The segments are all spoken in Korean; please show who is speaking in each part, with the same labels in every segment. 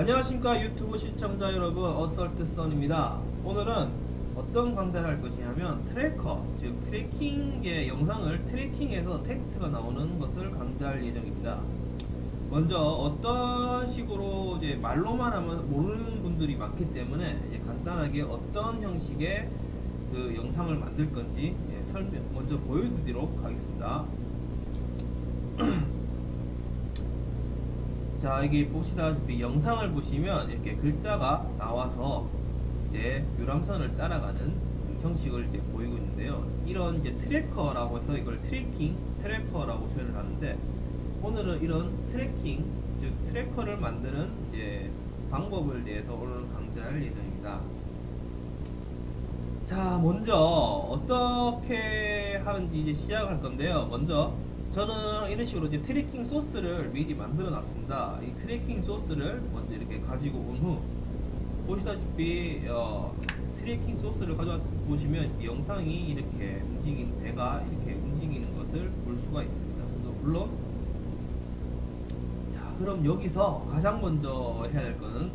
Speaker 1: 안녕하십니까 유튜브 시청자 여러분, 어설트 선입니다. 오늘은 어떤 강좌를 할 것이냐면 트래커, 즉 트래킹의 영상을 트래킹해서 텍스트가 나오는 것을 강좌할 예정입니다. 먼저 어떤 식으로 이제 말로만 하면 모르는 분들이 많기 때문에 이제 간단하게 어떤 형식의 그 영상을 만들 건지 설명 먼저 보여드리도록 하겠습니다. 자, 여기 보시다시피 영상을 보시면 이렇게 글자가 나와서 이제 유람선을 따라가는 그 형식을 이제 보이고 있는데요. 이런 이제 트래커라고 해서 이걸 트래커라고 표현을 하는데, 오늘은 이런 트래킹, 즉 트래커를 만드는 이제 방법을 대해서 오늘 강좌할 예정입니다. 자, 먼저 어떻게 하는지 이제 시작할 건데요. 먼저 저는 이런 식으로 이제 트래킹 소스를 미리 만들어 놨습니다. 이 트래킹 소스를 먼저 이렇게 가지고 온 후, 보시다시피 트래킹 소스를 가져와 보시면 이 영상이 이렇게 움직이는, 배가 이렇게 움직이는 것을 볼 수가 있습니다. 그래서 물론, 자, 그럼 여기서 가장 먼저 해야 될 거는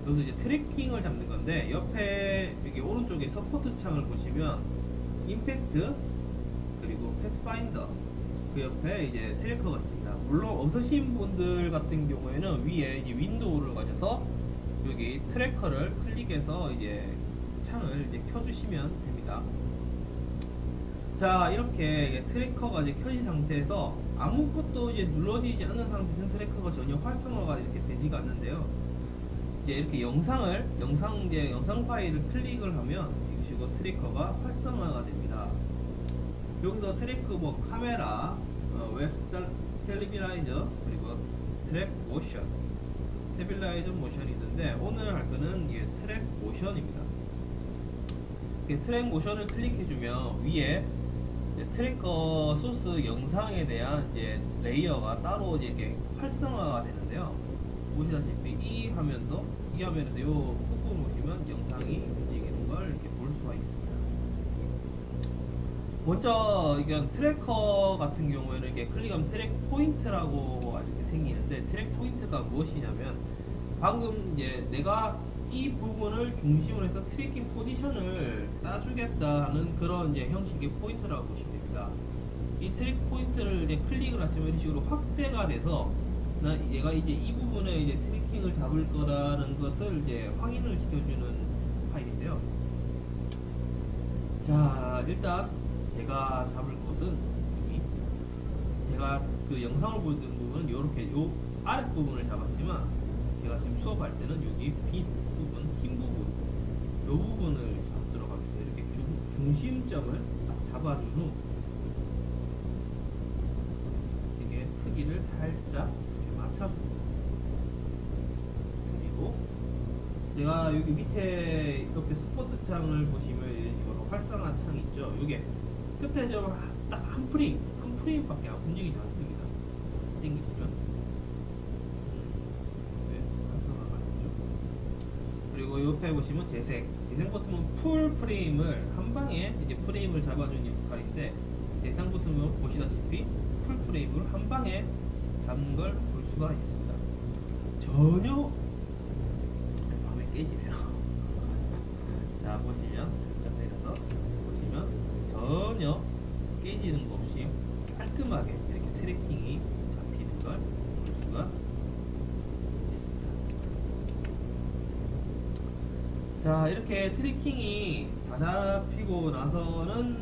Speaker 1: 여기서 이제 트래킹을 잡는 건데, 옆에 여기 오른쪽에 서포트 창을 보시면 임팩트 그리고 패스파인더, 그 옆에 이제 트래커가 있습니다. 물론 없으신 분들 같은 경우에는 위에 이제 윈도우를 가셔서 여기 트래커를 클릭해서 이제 창을 이제 켜주시면 됩니다. 자, 이렇게 트래커가 이제 켜진 상태에서 아무것도 이제 눌러지지 않는 상태에서는 트래커가 전혀 활성화가 이렇게 되지가 않는데요. 이제 이렇게 영상 파일을 클릭을 하면 이것이고 트래커가 활성화가 됩니다. 여기서 트래크 뭐 카메라, 웹 스테빌라이저, 그리고 트랙 모션, 스테빌라이저 모션이 있는데, 오늘 할 거는 이게 트랙 모션입니다. 트랙 모션을 클릭해주면 위에 트래커 소스 영상에 대한 이제 레이어가 따로 이제 이렇게 활성화가 되는데요. 보시다시피 이 화면에도 이 부분 보시면 영상이 움직이는 걸 이렇게 볼 수가 있습니다. 먼저 이건 트래커 같은 경우에는 이렇게 클릭하면 트랙 포인트라고 이렇게 생기는데, 트랙 포인트가 무엇이냐면 방금 이제 내가 이 부분을 중심으로 해서 트래킹 포지션을 따주겠다는 그런 이제 형식의 포인트라고 보시면 됩니다. 이 트랙 포인트를 이제 클릭을 하시면 이런 식으로 확대가 돼서 얘가 이제 이 부분에 이제 트래킹을 잡을 거라는 것을 이제 확인을 시켜주는 파일인데요. 자, 일단 제가 잡을 곳은 여기, 제가 그 영상을 보는 부분은 이렇게 요 아랫 부분을 잡았지만, 제가 지금 수업할 때는 여기 빈 부분, 긴 부분, 요 부분을 잡도록 하겠습니다. 이렇게 중심점을 딱 잡아준 후 이게 크기를 살짝 이렇게 맞춰줍니다. 그리고 제가 여기 밑에 옆에 스포트 창을 보시면 이런 식으로 활성화 창이 있죠. 이게 끝에 좀 딱 한 프레임밖에 움직이지 않습니다. 당기시면 활성화가 되죠. 그리고 옆에 보시면 재생 버튼은 풀 프레임을 한 방에 이제 프레임을 잡아주는 역할인데, 재생 버튼은 보시다시피 풀 프레임을 한 방에 잡는 걸 볼 수가 있습니다. 전혀 밤에 깨지네요. 자, 보시면 살짝 내려서 보시면 전혀 깨지는 거 없이 깔끔하게 이렇게 트래킹이 잡히는 걸 볼 수가 있습니다. 자, 이렇게 트래킹이 다 잡히고 나서는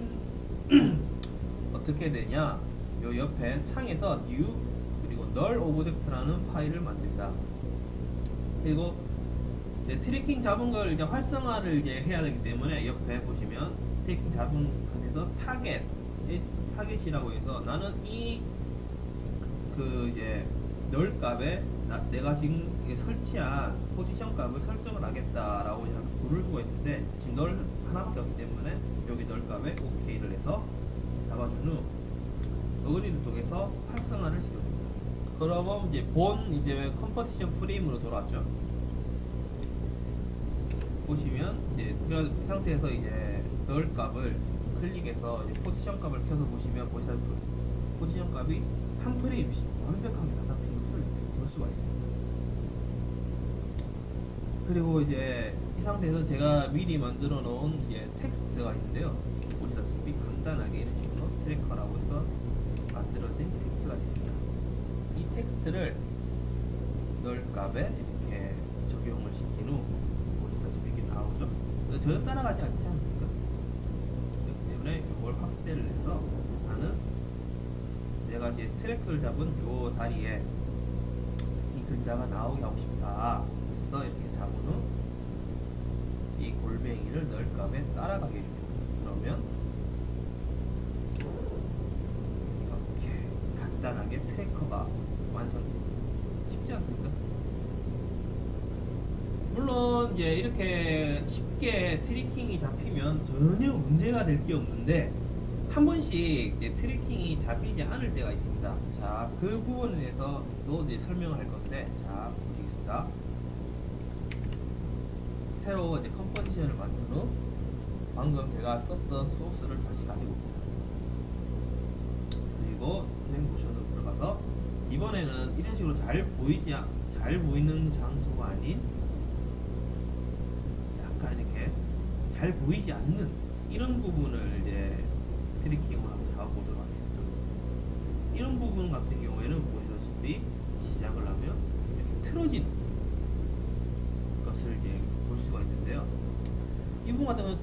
Speaker 1: 어떻게 되냐, 요 옆에 창에서 new 그리고 null object라는 파일을 만듭니다. 그리고 트래킹 잡은 걸 이제 활성화를 이제 해야 되기 때문에 옆에 보시면 트래킹 잡은 상태에서 타겟이라고 해서, 나는 이제 null 값에 내가 지금 설치한 포지션 값을 설정을 하겠다라고 부를 수가 있는데, 지금 null 하나밖에 없기 때문에 여기 null 값에 OK를 해서 잡아준 후 어그리를 통해서 활성화를 시켜줍니다. 그러면 이제 컴포지션 프레임으로 돌아왔죠. 보시면 이제 이 상태에서 이제 null 값을 클릭해서 이제 포지션 값을 켜서 보시면 포지션 값이 한 프레임씩 완벽하게 다 잡힌 것을 볼 수가 있습니다. 그리고 이제 이 상태에서 제가 미리 만들어 놓은 이제 텍스트가 있는데요. 보시다시피 간단하게 이런 식으로 트래커라고 해서 만들어진 텍스트가 있습니다. 이 텍스트를 널 값에 이렇게 적용을 시킨 후 보시다시피 이렇게 나오죠. 전혀 따라가지 않지 않습니까? 그렇기 때문에 이걸 확대를 해서 나는 내가 이제 트래크를 잡은 요 자리에 이 글자가 나오게 하고 싶다. 그래서 이렇게 잡은 후 이 골뱅이를 널 값에 따라가게 해줍니다. 그러면 이렇게 간단하게 트래커가 완성됩니다. 쉽지 않습니까? 물론 이제 이렇게 쉽게 트래킹이 잡히면 전혀 문제가 될 게 없는데 한 번씩 이제 트래킹이 잡히지 않을 때가 있습니다. 자, 그 부분에 대해서도 이제 설명을 할 건데, 자, 보시겠습니다. 새로 이제 컴포지션을 만든 후 방금 제가 썼던 소스를 다시 가지고 옵니다. 그리고 트랙 모션으로 들어가서 이번에는 이런 식으로 잘 보이는 장소가 아닌 약간 이렇게 잘 보이지 않는 이런 부분을 이제 트래킹으로 한번 잡아보도록 하겠습니다. 이런 부분 같은 경우에는 보시다시피 시작을 하면 이렇게 틀어지는 것을 이제 볼 수가 있는데요. 이 부분 같은 경우는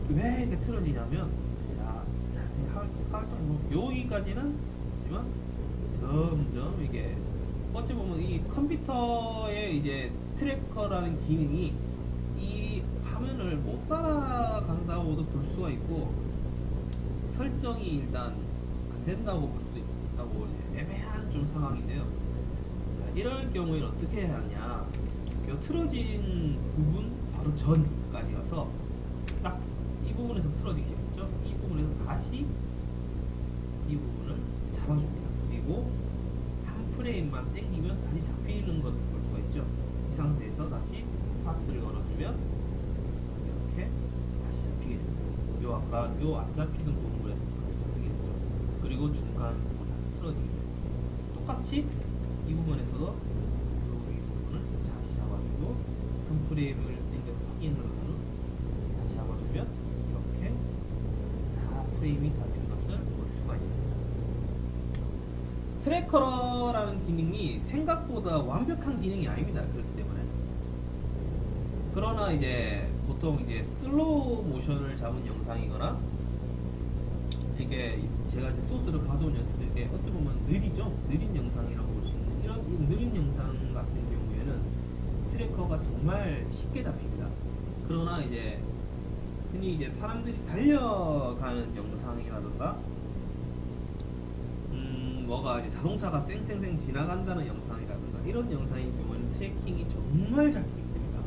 Speaker 1: 왜 이렇게 틀어지냐면, 자, 자세히 활동 여기까지는 있지만 점점 이게 어찌 보면 이 컴퓨터의 이제 트래커라는 기능이 이 화면을 못 따라간다고도 볼 수가 있고, 설정이 일단 안 된다고 볼 수도 있다고 애매한 좀 상황인데요. 자, 이럴 경우에는 어떻게 해야 하냐? 이 틀어진 부분 바로 전까지 가서 딱 이 부분에서 틀어지기 시작했죠. 이 부분에서 다시 이 부분을 잡아줍니다. 그리고 한 프레임만 당기면 다시 잡히는 것을 볼 수가 있죠. 이 상태에서 다시 스타트를 걸어주면 이렇게 다시 잡히게 됩니다. 요 아까 요 안 잡히는 부분에서 다시 잡히게 되죠. 그리고 중간 부분 다시 틀어지게 됩니다. 똑같이 이 부분에서도 이 부분을 다시 잡아주고 한 프레임을 당겨서 확인을 하면 다시 잡아주면 이렇게 다 프레임이 잡힌 것을 볼 수가 있습니다. 트래커라는 기능이 생각보다 완벽한 기능이 아닙니다. 그렇기 때문에. 그러나 이제 보통 이제 슬로우 모션을 잡은 영상이거나 이게 제가 이제 소스를 가져온 영상인데 어떻게 보면 느리죠? 느린 영상이라고 볼 수 있는 이런 느린 영상 같은 경우에는 트래커가 정말 쉽게 잡힙니다. 그러나 이제 흔히 이제 사람들이 달려가는 영상이라든가 뭐가 이제 자동차가 쌩쌩쌩 지나간다는 영상이라든가 이런 영상인 경우에는 트래킹이 정말 잡히기 힘듭니다.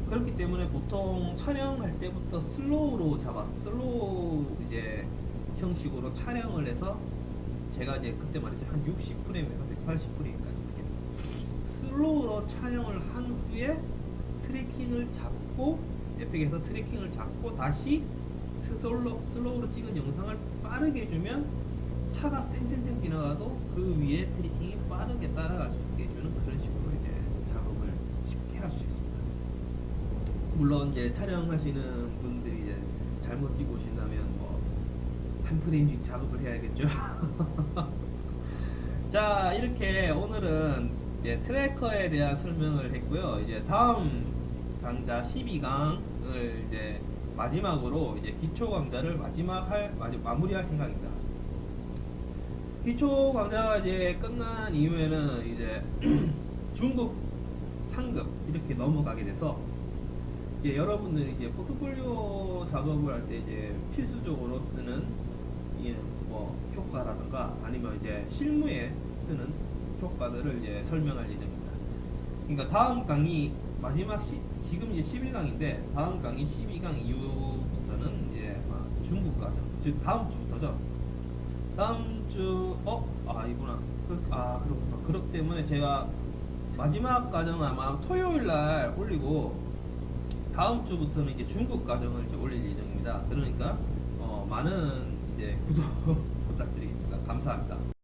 Speaker 1: 그렇기 때문에 보통 촬영할 때부터 슬로우 이제 형식으로 촬영을 해서 제가 이제 그때 말이죠 한 60프레임에서 180프레임까지 이렇게 슬로우로 촬영을 한 후에 트래킹을 잡고 에픽에서 트래킹을 잡고 다시 슬로우로 찍은 영상을 빠르게 해주면 차가 쌩쌩쌩 지나가도 그 위에 트래킹이 빠르게 따라갈 수 있게 해주는 그런 식으로 이제 작업을 쉽게 할 수 있습니다. 물론 이제 촬영하시는 분들이 이제 잘못 찍고 오신다면 뭐 한 프레임씩 작업을 해야겠죠. 자, 이렇게 오늘은 이제 트래커에 대한 설명을 했고요. 이제 다음 강좌 12강을 이제 마지막으로 이제 기초 강좌를 마무리할 생각입니다. 기초 강좌가 이제 끝난 이후에는 이제 중급, 상급 이렇게 넘어가게 돼서 이제 여러분들이 이제 포트폴리오 작업을 할 때 이제 필수적으로 쓰는 뭐 효과라든가 아니면 이제 실무에 쓰는 효과들을 이제 설명할 예정입니다. 그러니까 다음 강의 지금 이제 11강인데 다음 강의 12강 이후부터는 이제 중급 과정, 즉 다음 주부터죠. 다음 주 이구나. 그렇구나. 그렇기 때문에 제가 마지막 과정은 아마 토요일 날 올리고 다음 주부터는 이제 중급 과정을 이제 올릴 예정입니다. 그러니까 많은 이제 구독 부탁드리겠습니다. 감사합니다.